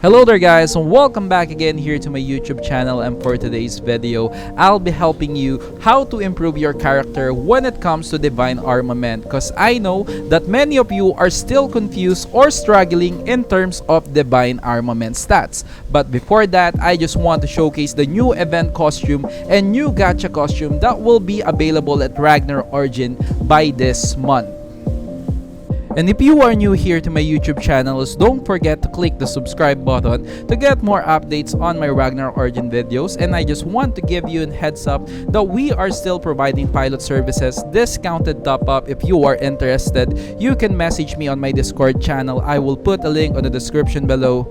Hello there guys, and welcome back again here to my YouTube channel, and for today's video, I'll be helping you how to improve your character when it comes to Divine Armament, because I know that many of you are still confused or struggling in terms of Divine Armament stats. But before that, I just want to showcase the new event costume and new gacha costume that will be available at Ragnarok Origin by this month. And if you are new here to my YouTube channels, don't forget to click the subscribe button to get more updates on my Ragnarok Origin videos. And I just want to give you a heads up that we are still providing pilot services, discounted top-up. If you are interested, you can message me on my Discord channel. I will put a link on the description below.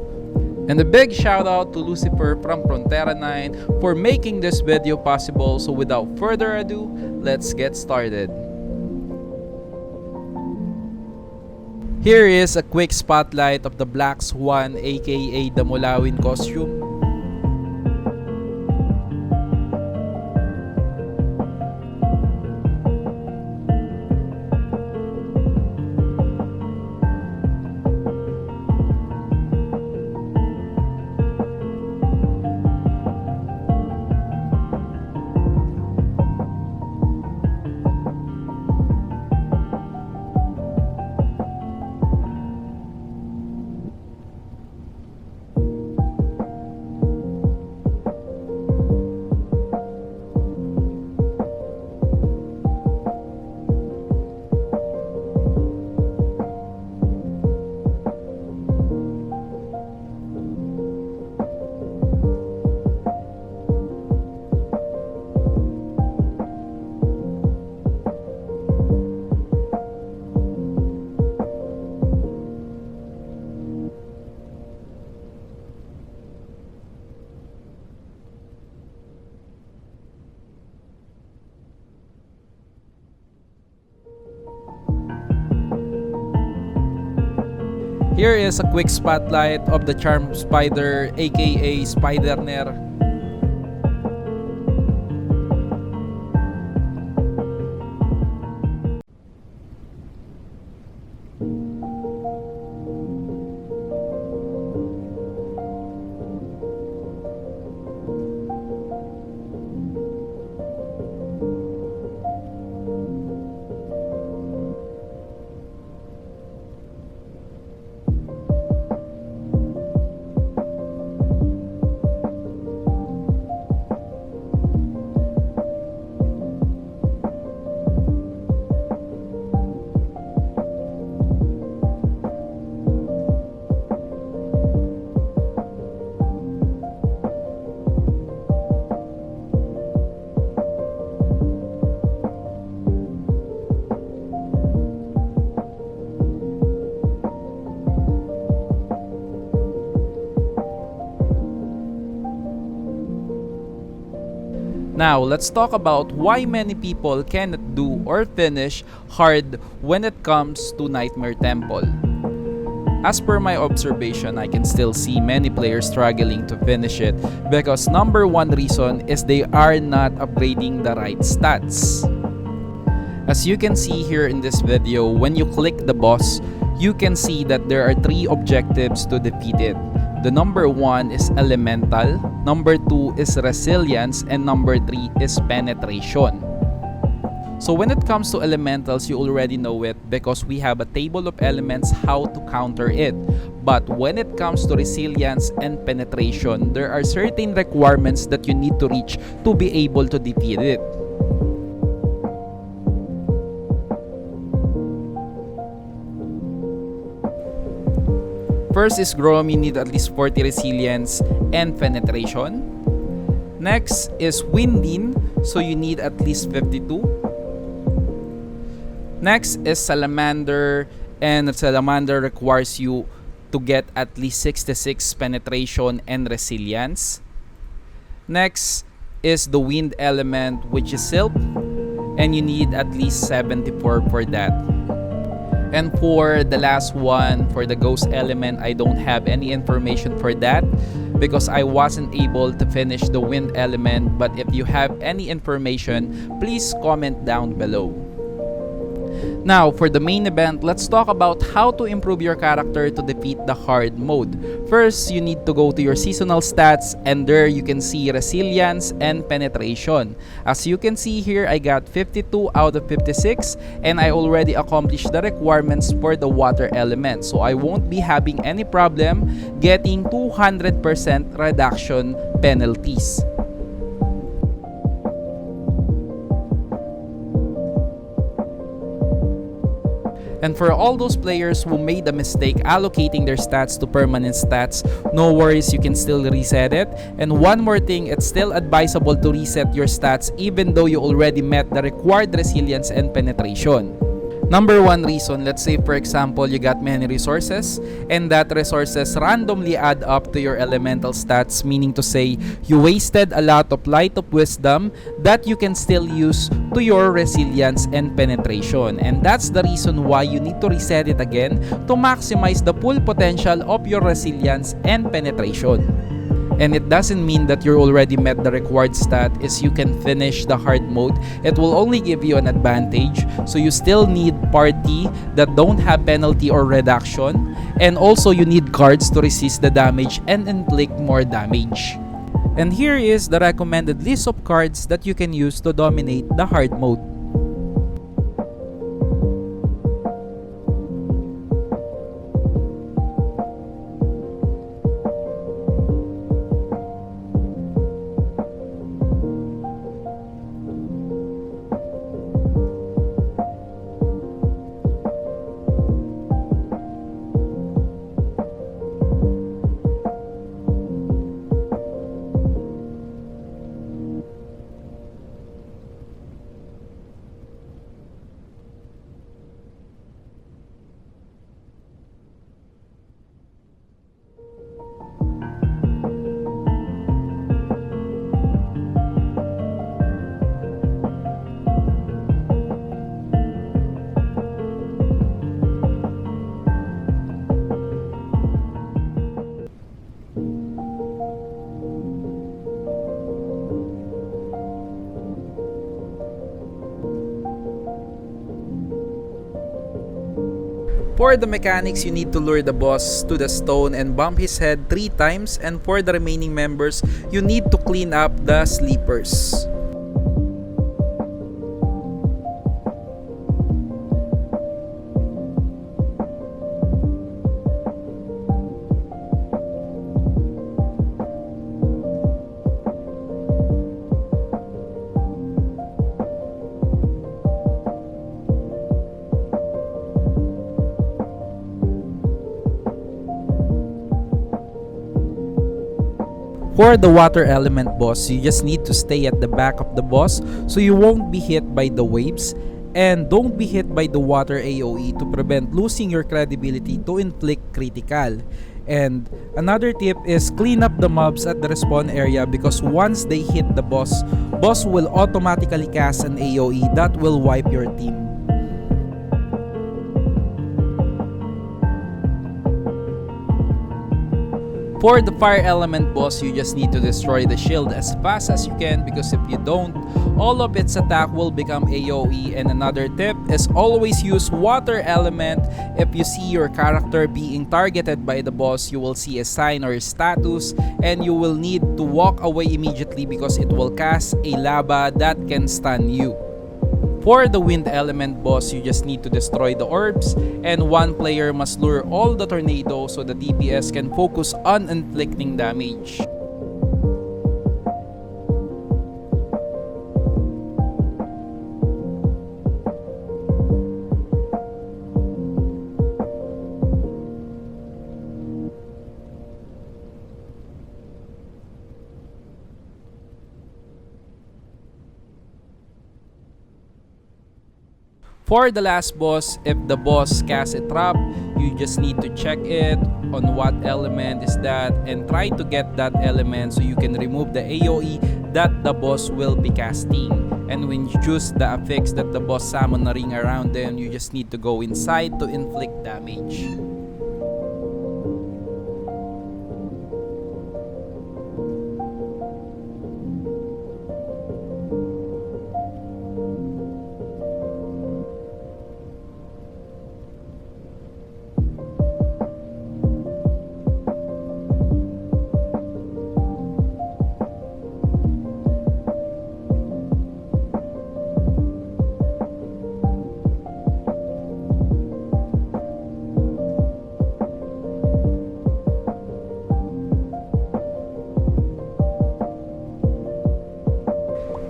And a big shout out to Lucifer from Frontera 9 for making this video possible. So without further ado, let's get started. Here is a quick spotlight of the Black Swan, aka the Mulawin costume. Here is a quick spotlight of the Charm Spider, aka Spider-Ner. Now, let's talk about why many people cannot do or finish hard when it comes to Nightmare Temple. As per my observation, I can still see many players struggling to finish it because number one reason is they are not upgrading the right stats. As you can see here in this video, when you click the boss, you can see that there are three objectives to defeat it. The number one is Elemental, number two is Resilience, and number three is Penetration. So when it comes to Elementals, you already know it because we have a table of elements how to counter it. But when it comes to Resilience and Penetration, there are certain requirements that you need to reach to be able to defeat it. First is Grom, you need at least 40 Resilience and Penetration. Next is Windin, so you need at least 52. Next is Salamander, and Salamander requires you to get at least 66 Penetration and Resilience. Next is the Wind element, which is Silk, and you need at least 74 for that. And for the last one, for the Ghost element, I don't have any information for that because I wasn't able to finish the Wind element. But if you have any information, please comment down below. Now, for the main event, let's talk about how to improve your character to defeat the hard mode. First, you need to go to your seasonal stats, and there you can see resilience and penetration. As you can see here, I got 52 out of 56, and I already accomplished the requirements for the water element. So I won't be having any problem getting 200% reduction penalties. And for all those players who made a mistake allocating their stats to permanent stats, no worries, you can still reset it. And one more thing, it's still advisable to reset your stats even though you already met the required resilience and penetration. Number one reason, let's say for example, you got many resources and that resources randomly add up to your elemental stats, meaning to say you wasted a lot of light of wisdom that you can still use to your resilience and penetration. And that's the reason why you need to reset it again to maximize the full potential of your resilience and penetration. And it doesn't mean that you already met the required stat is you can finish the hard mode. It will only give you an advantage. So you still need party that don't have penalty or reduction. And also you need cards to resist the damage and inflict more damage. And here is the recommended list of cards that you can use to dominate the hard mode. For the mechanics, you need to lure the boss to the stone and bump his head 3 times, and for the remaining members, you need to clean up the sleepers. For the water element boss, you just need to stay at the back of the boss so you won't be hit by the waves, and don't be hit by the water AoE to prevent losing your credibility to inflict critical. And another tip is clean up the mobs at the respawn area, because once they hit the boss will automatically cast an AoE that will wipe your team. For the fire element boss, you just need to destroy the shield as fast as you can, because if you don't, all of its attack will become AoE. And another tip is always use water element. If you see your character being targeted by the boss, you will see a sign or a status, and you will need to walk away immediately because it will cast a lava that can stun you. For the wind element boss, you just need to destroy the orbs, and one player must lure all the tornadoes so the DPS can focus on inflicting damage. For the last boss, if the boss casts a trap, you just need to check it on what element is that and try to get that element so you can remove the AoE that the boss will be casting. And when you choose the affix that the boss summon a ring around them, you just need to go inside to inflict damage.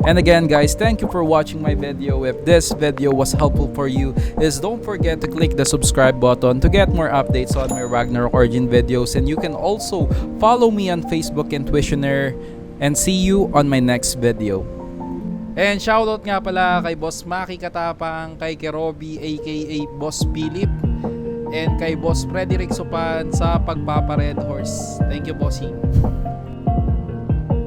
And again guys, thank you for watching my video. If this video was helpful for you, don't forget to click the subscribe button to get more updates on my Ragnarok Origin videos. And you can also follow me on Facebook and Twitter. And see you on my next video. And shoutout nga pala kay Boss Maki Katapang, kay Kerobi aka Boss Philip, and kay Boss Frederick Sopan sa pagpapa Red Horse. Thank you, Bossy.